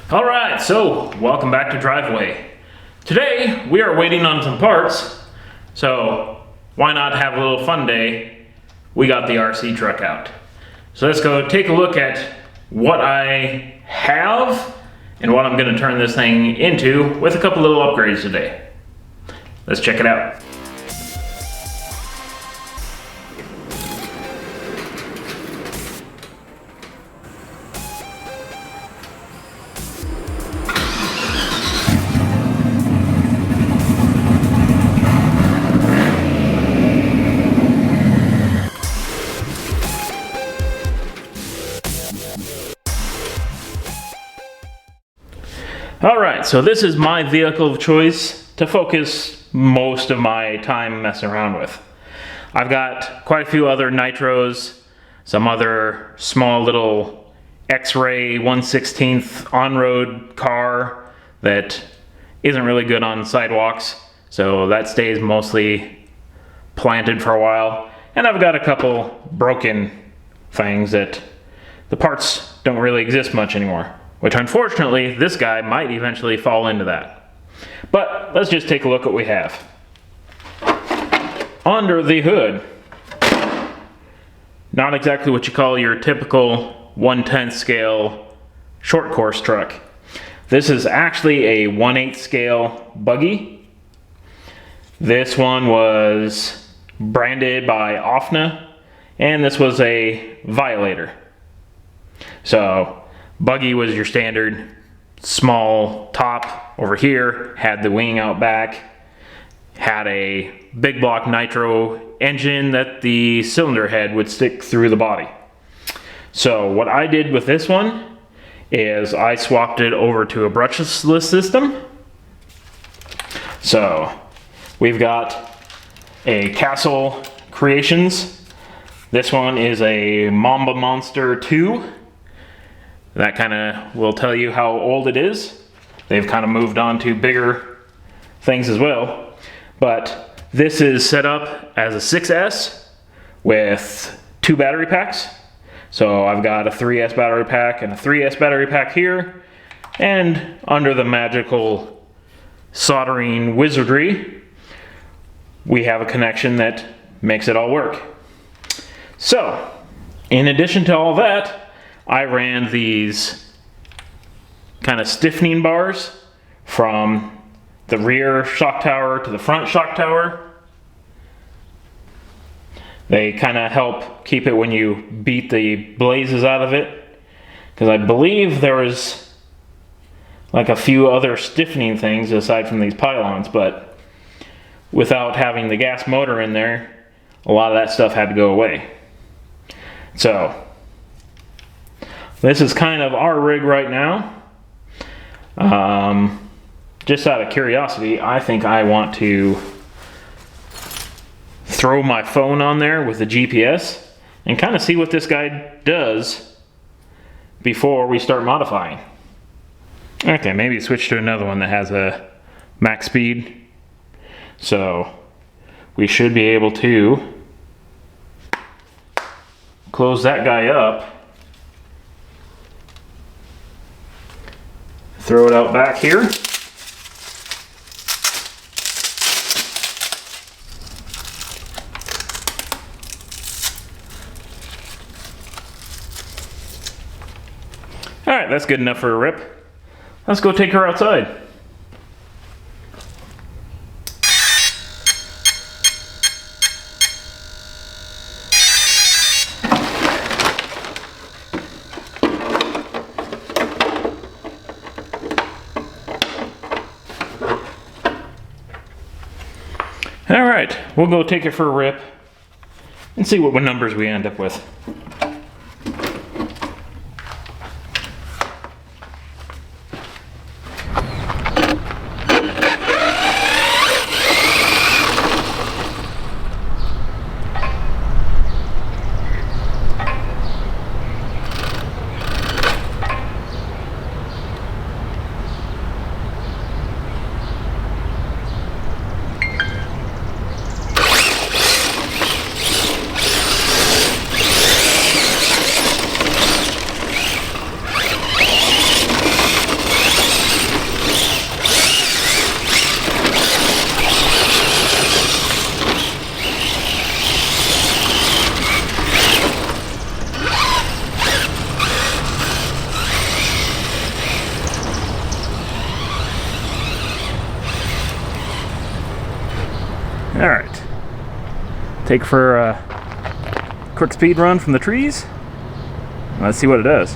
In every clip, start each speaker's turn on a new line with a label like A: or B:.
A: All right, so welcome back to Driveway. Today we are waiting on some parts, so why not have a little fun day? We got the RC truck out. So let's go take a look at what I have and what I'm going to turn this thing into with a couple little upgrades today. Let's check it out. Alright, so this is my vehicle of choice to focus most of my time messing around with. I've got quite a few other nitros, some other small little X-Ray 1/16 on-road car that isn't really good on sidewalks, so that stays mostly planted for a while. And I've got a couple broken things that the parts don't really exist much anymore. Which unfortunately, this guy might eventually fall into that. But let's just take a look at what we have. Under the hood, not exactly what you call your typical 1/10 scale short course truck. This is actually a 1/8 scale buggy. This one was branded by OFNA, and this was a Violator. So, buggy was your standard small top over here, had the wing out back, had a big block nitro engine that the cylinder head would stick through the body. So what I did with this one is I swapped it over to a brushless system. So we've got a Castle Creations. This one is a Mamba Monster 2. That kind of will tell you how old it is. They've kind of moved on to bigger things as well. But this is set up as a 6S with 2 battery packs. So I've got a 3S battery pack and a 3S battery pack here. And under the magical soldering wizardry, we have a connection that makes it all work. So, in addition to all that, I ran these kind of stiffening bars from the rear shock tower to the front shock tower. They kind of help keep it when you beat the blazes out of it. Because I believe there was like a few other stiffening things aside from these pylons, but without having the gas motor in there, a lot of that stuff had to go away. So, this is kind of our rig right now. Just out of curiosity, I think I want to throw my phone on there with the GPS and kind of see what this guy does before we start modifying. Okay, maybe switch to another one that has a max speed. So we should be able to close that guy up. Throw it out back here. All right, that's good enough for a rip. Let's go take her outside. All right, we'll go take it for a rip and see what numbers we end up with. Take for a quick speed run from the trees. Let's see what it does.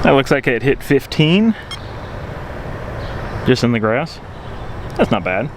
A: That looks like it hit 15 just in the grass. That's not bad.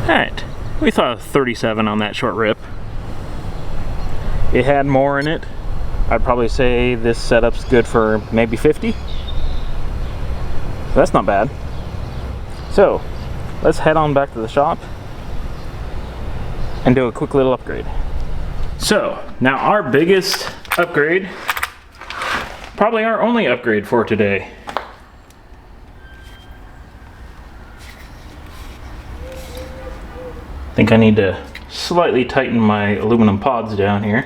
A: Alright, we thought of 37 on that short rip. It had more in it. I'd probably say this setup's good for maybe 50. That's not bad. So, let's head on back to the shop and do a quick little upgrade. So, now our biggest upgrade, probably our only upgrade for today. I think I need to slightly tighten my aluminum pods down here.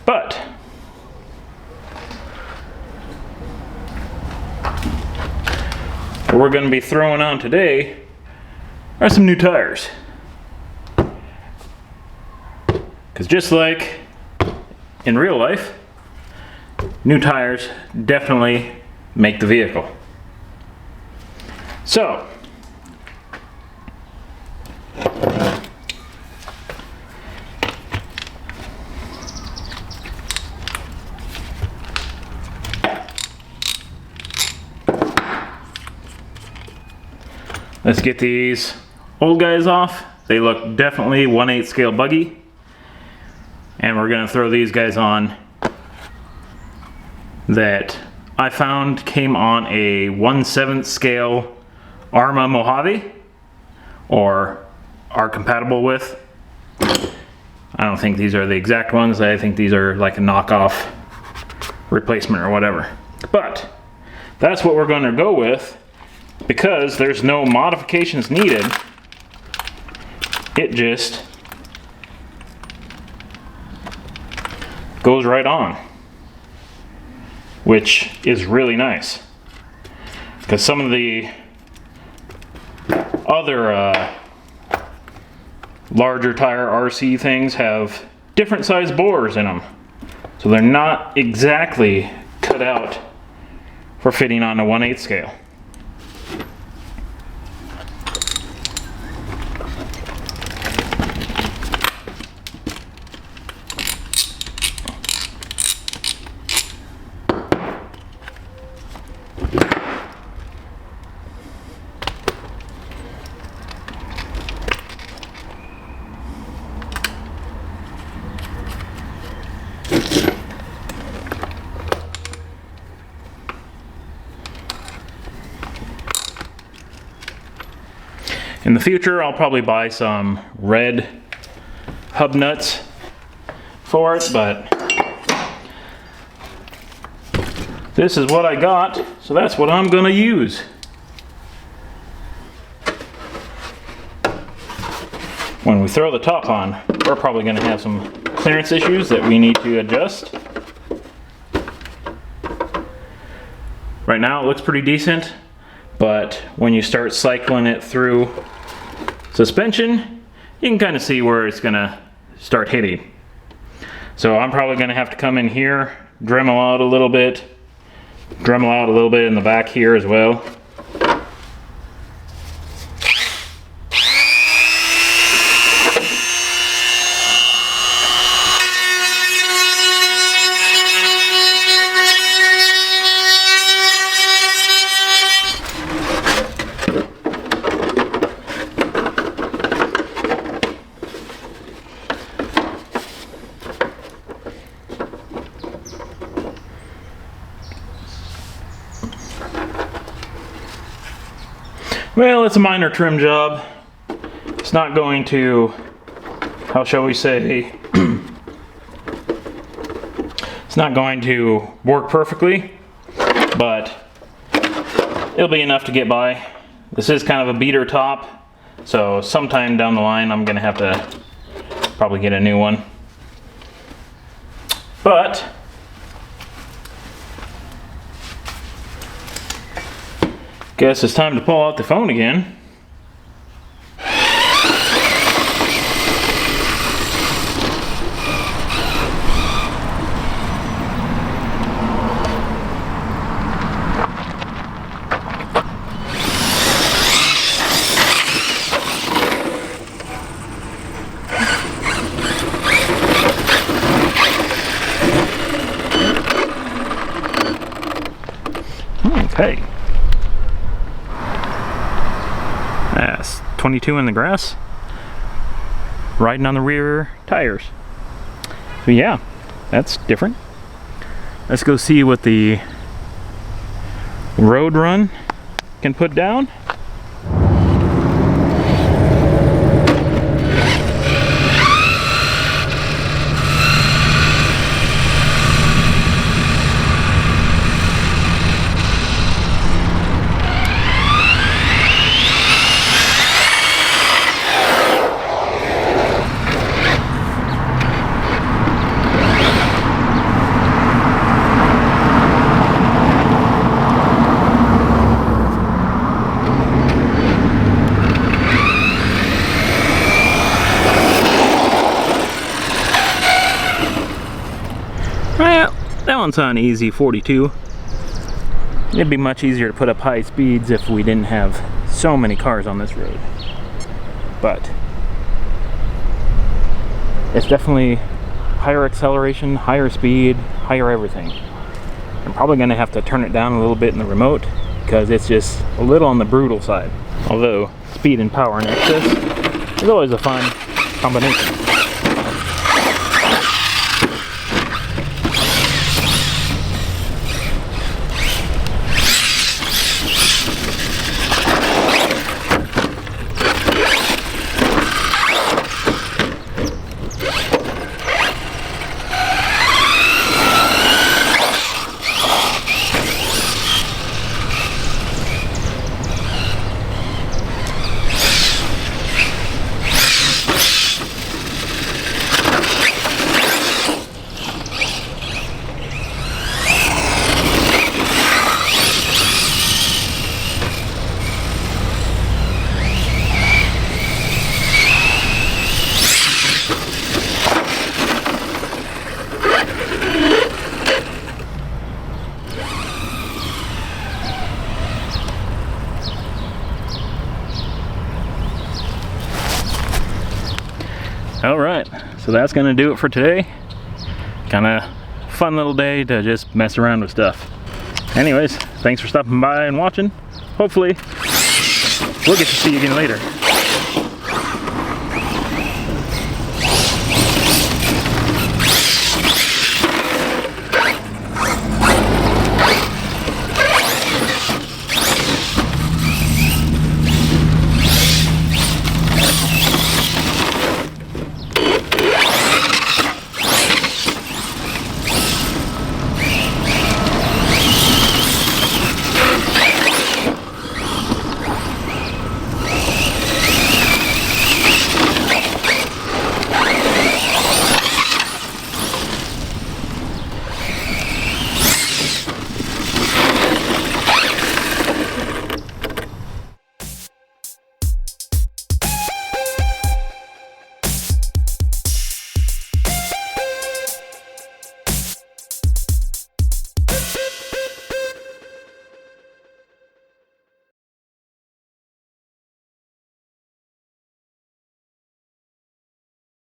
A: But what we're going to be throwing on today are some new tires. Because just like in real life, new tires definitely make the vehicle. So, let's get these old guys off. They look definitely 1/8 scale buggy. And we're gonna throw these guys on that I found came on a 1/7 scale Arrma Mojave, or are compatible with. I don't think these are the exact ones. I think these are like a knockoff replacement or whatever. But that's what we're gonna go with, because there's no modifications needed. It just goes right on, which is really nice, because some of the other larger tire RC things have different size bores in them, so they're not exactly cut out for fitting on a 1/8 scale. In the future, I'll probably buy some red hub nuts for it, but this is what I got, so that's what I'm gonna use. When we throw the top on, we're probably gonna have some clearance issues that we need to adjust. Right now it looks pretty decent, but when you start cycling it through suspension, you can kind of see where it's gonna start hitting. So I'm probably gonna have to come in here, Dremel out a little bit in the back here as well. Well, it's a minor trim job. It's not going to, how shall we say, it's not going to work perfectly, but it'll be enough to get by. This is kind of a beater top, so sometime down the line I'm gonna have to probably get a new one. But guess it's time to pull out the phone again. Okay. That's 22 in the grass, riding on the rear tires. So yeah, that's different. Let's go see what the road run can put down. Well, that one's on easy 42. It'd be much easier to put up high speeds if we didn't have so many cars on this road. But it's definitely higher acceleration, higher speed, higher everything. I'm probably going to have to turn it down a little bit in the remote because it's just a little on the brutal side. Although speed and power in excess is always a fun combination. Alright, so that's gonna do it for today. Kinda fun little day to just mess around with stuff. Anyways, thanks for stopping by and watching. Hopefully, we'll get to see you again later.